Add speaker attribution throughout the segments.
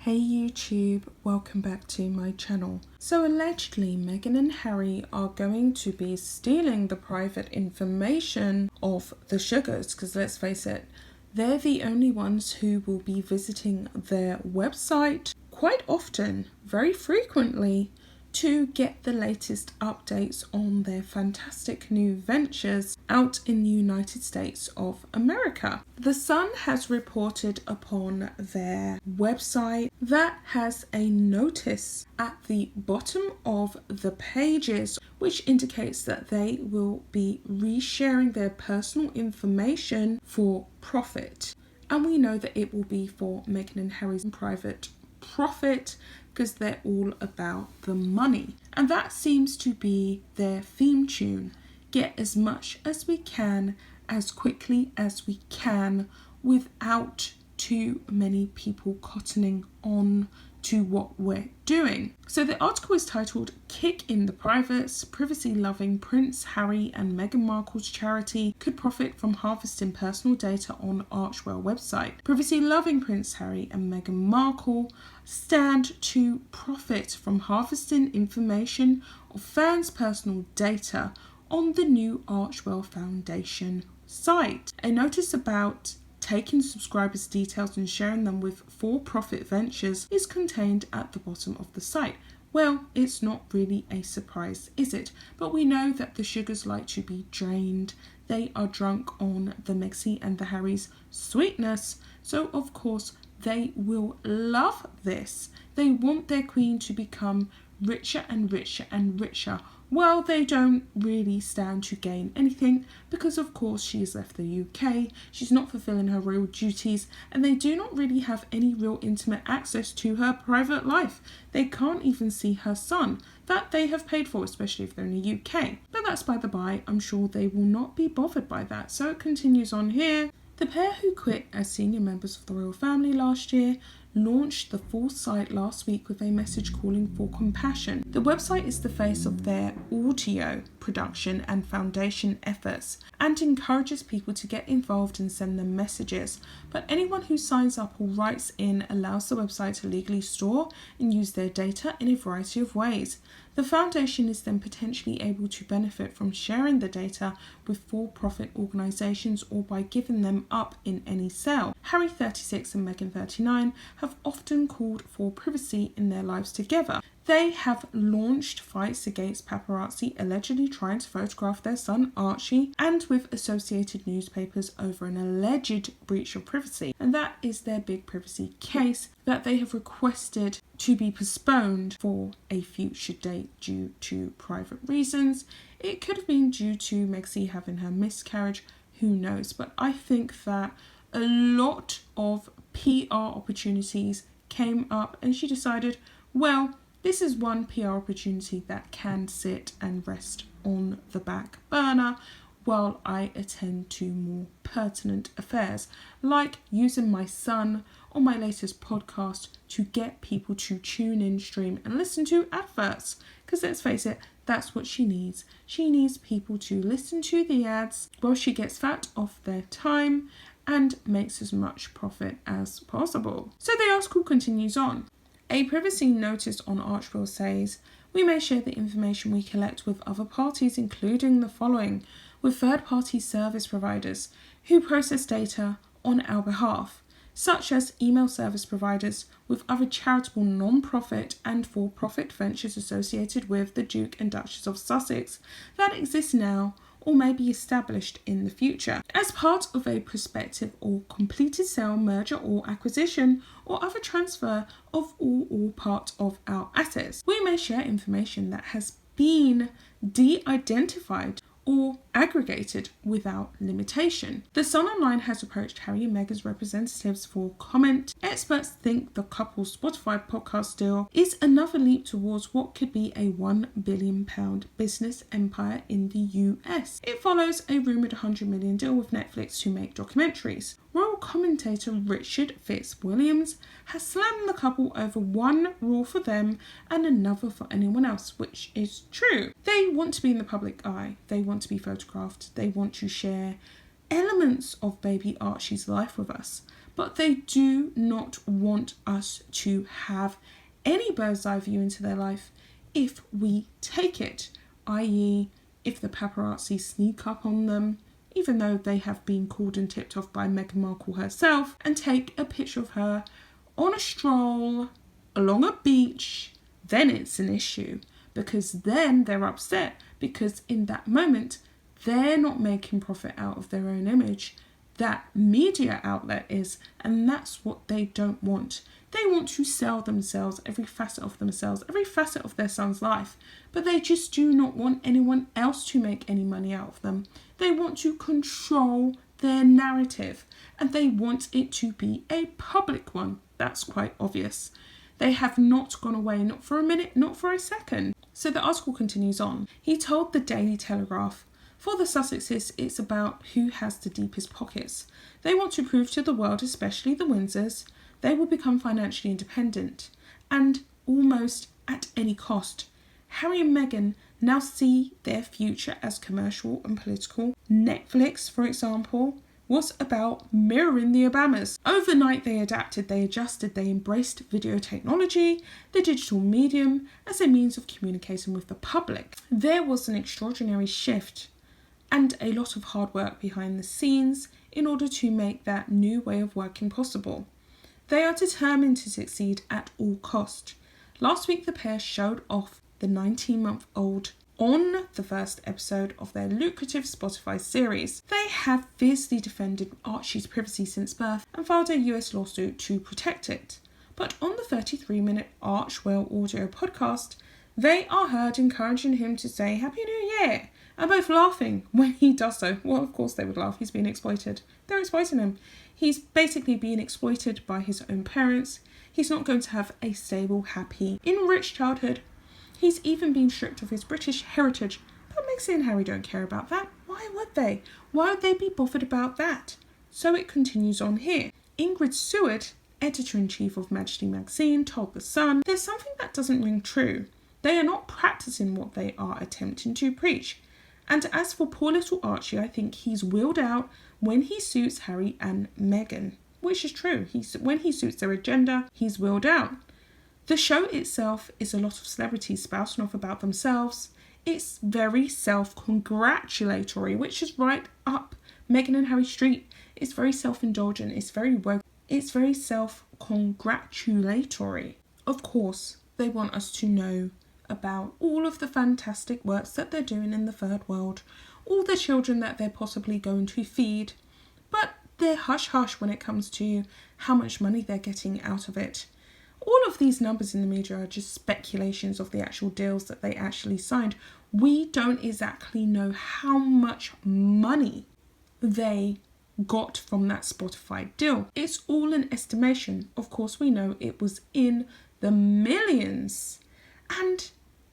Speaker 1: Hey YouTube, welcome back to my channel. So allegedly Meghan and Harry are going to be stealing the private information of the Sugars, because let's face it, they're the only ones who will be visiting their website quite often, very frequently, to get the latest updates on their fantastic new ventures out in the United States of America. The Sun has reported upon their website that has a notice at the bottom of the pages which indicates that they will be resharing their personal information for profit. And we know that it will be for Meghan and Harry's private profit, because they're all about the money. And that seems to be their theme tune. Get as much as we can, as quickly as we can, without too many people cottoning on to what we're doing. So the article is titled "Kick in the Privates, Privacy-Loving Prince Harry and Meghan Markle's charity could profit from harvesting personal data on Archwell website. Privacy-loving Prince Harry and Meghan Markle stand to profit from harvesting information of fans' personal data on the new Archwell Foundation site. A notice about taking subscribers' details and sharing them with for-profit ventures is contained at the bottom of the site. Well, it's not really a surprise, is it? But we know that the Sugars like to be drained. They are drunk on the Meghan and the Harry's sweetness, so of course they will love this. They want their queen to become richer and richer and richer. Well, they don't really stand to gain anything because of course she has left the UK, she's not fulfilling her royal duties, and they do not really have any real intimate access to her private life. They can't even see her son, that they have paid for, especially if they're in the UK. But that's by the by, I'm sure they will not be bothered by that. So it continues on here. The pair, who quit as senior members of the royal family last year, launched the full site last week with a message calling for compassion. The website is the face of their audio production and foundation efforts and encourages people to get involved and send them messages. But anyone who signs up or writes in allows the website to legally store and use their data in a variety of ways. The foundation is then potentially able to benefit from sharing the data with for-profit organisations or by giving them up in any sale. Harry, 36, and Meghan, 39, have often called for privacy in their lives together. They have launched fights against paparazzi allegedly trying to photograph their son Archie, and with associated newspapers over an alleged breach of privacy. And that is their big privacy case that they have requested to be postponed for a future date due to private reasons. It could have been due to Meghan having her miscarriage, who knows, but I think that a lot of PR opportunities came up and she decided, well, this is one PR opportunity that can sit and rest on the back burner while I attend to more pertinent affairs, like using my son on my latest podcast to get people to tune in, stream and listen to adverts. Because let's face it, that's what she needs. She needs people to listen to the ads while she gets fat off their time and makes as much profit as possible. So the article continues on. A privacy notice on Archwell says, "We may share the information we collect with other parties, including the following: with third-party service providers who process data on our behalf, such as email service providers, with other charitable non-profit and for-profit ventures associated with the Duke and Duchess of Sussex that exist now or may be established in the future, as part of a prospective or completed sale, merger or acquisition, or other transfer of all or part of our assets. We may share information that has been de-identified or aggregated without limitation." The Sun Online has approached Harry and Meghan's representatives for comment. Experts think the couple's Spotify podcast deal is another leap towards what could be a £1 billion business empire in the US. It follows a rumoured $100 million deal with Netflix to make documentaries. Royal commentator Richard Fitzwilliams has slammed the couple over one rule for them and another for anyone else, which is true. They want to be in the public eye. They want to be photographed. They want to share elements of baby Archie's life with us. but they do not want us to have any bird's eye view into their life if we take it, i.e. if the paparazzi sneak up on them, even though they have been called and tipped off by Meghan Markle herself, and take a picture of her on a stroll along a beach, then it's an issue, because then they're upset, because in that moment they're not making profit out of their own image. That media outlet is, and that's what they don't want. They want to sell themselves, every facet of themselves, every facet of their son's life, but they just do not want anyone else to make any money out of them. They want to control their narrative, and they want it to be a public one. That's quite obvious. They have not gone away, not for a minute, not for a second. So the article continues on. He told the Daily Telegraph, "For the Sussexes, it's about who has the deepest pockets. They want to prove to the world, especially the Windsors, they will become financially independent, and almost at any cost. Harry and Meghan now see their future as commercial and political. Netflix, for example, was about mirroring the Obamas. Overnight they adapted, they adjusted, they embraced video technology, the digital medium, as a means of communicating with the public. There was an extraordinary shift and a lot of hard work behind the scenes in order to make that new way of working possible. They are determined to succeed at all cost. Last week the pair showed off the 19-month-old on the first episode of their lucrative Spotify series. They have fiercely defended Archie's privacy since birth and filed a US lawsuit to protect it. But on the 33-minute Archwell audio podcast, they are heard encouraging him to say Happy New Year, and both laughing when he does so. Well, of course they would laugh. He's being exploited. They're exploiting him. He's basically being exploited by his own parents. He's not going to have a stable, happy, enriched childhood. He's even been stripped of his British heritage. But Meghan and Harry don't care about that. Why would they? Why would they be bothered about that? So it continues on here. Ingrid Seward, editor-in-chief of Majesty magazine, told The Sun, "There's something that doesn't ring true. They are not practicing what they are attempting to preach. And as for poor little Archie, I think he's wheeled out when he suits Harry and Meghan." Which is true. When he suits their agenda, he's wheeled out. The show itself is a lot of celebrities spouting off about themselves. It's very self-congratulatory, which is right up Meghan and Harry Street. It's very self-indulgent. It's very woke. It's very self-congratulatory. Of course, they want us to know about all of the fantastic works that they're doing in the third world, all the children that they're possibly going to feed, but they're hush-hush when it comes to how much money they're getting out of it. All of these numbers in the media are just speculations of the actual deals that they actually signed. We don't exactly know how much money they got from that Spotify deal. It's all an estimation. Of course, we know it was in the millions. And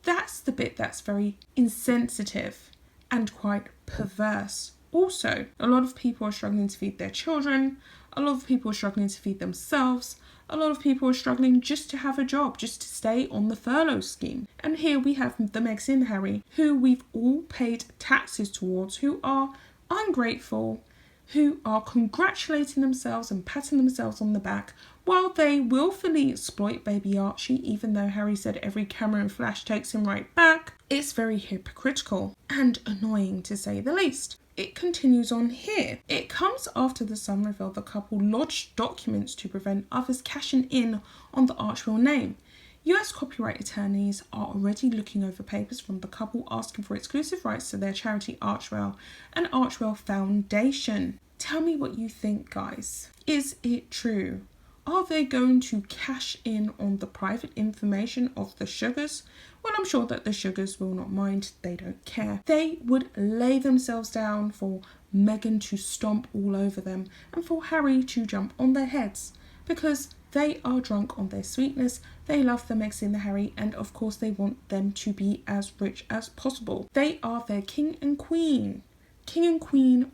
Speaker 1: that's the bit that's very insensitive and quite perverse. Also, a lot of people are struggling to feed their children. A lot of people are struggling to feed themselves. A lot of people are struggling just to have a job, just to stay on the furlough scheme. And here we have the Meghan and Harry, who we've all paid taxes towards, who are ungrateful, who are congratulating themselves and patting themselves on the back, while they willfully exploit baby Archie, even though Harry said every camera and flash takes him right back. It's very hypocritical and annoying, to say the least. It continues on here. It comes after The Sun revealed the couple lodged documents to prevent others cashing in on the Archwell name. US copyright attorneys are already looking over papers from the couple asking for exclusive rights to their charity Archwell and Archwell Foundation. Tell me what you think, guys. Is it true? Are they going to cash in on the private information of the Sugars? Well, I'm sure that the Sugars will not mind. They don't care. They would lay themselves down for Meghan to stomp all over them and for Harry to jump on their heads, because they are drunk on their sweetness. They love the Meghan and the Harry, and of course they want them to be as rich as possible. They are their king and queen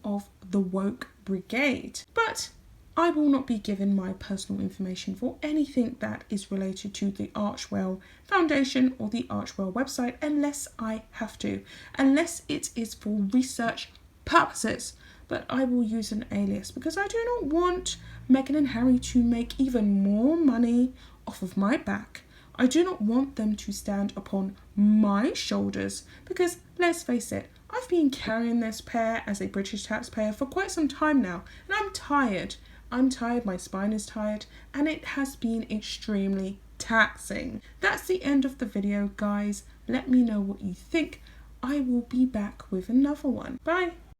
Speaker 1: of the woke brigade. But I will not be given my personal information for anything that is related to the Archwell Foundation or the Archwell website unless I have to, unless it is for research purposes. But I will use an alias because I do not want Meghan and Harry to make even more money off of my back. I do not want them to stand upon my shoulders because, let's face it, I've been carrying this pair as a British taxpayer for quite some time now, and I'm tired. I'm tired, my spine is tired, and it has been extremely taxing. That's the end of the video, guys. Let me know what you think. I will be back with another one. Bye.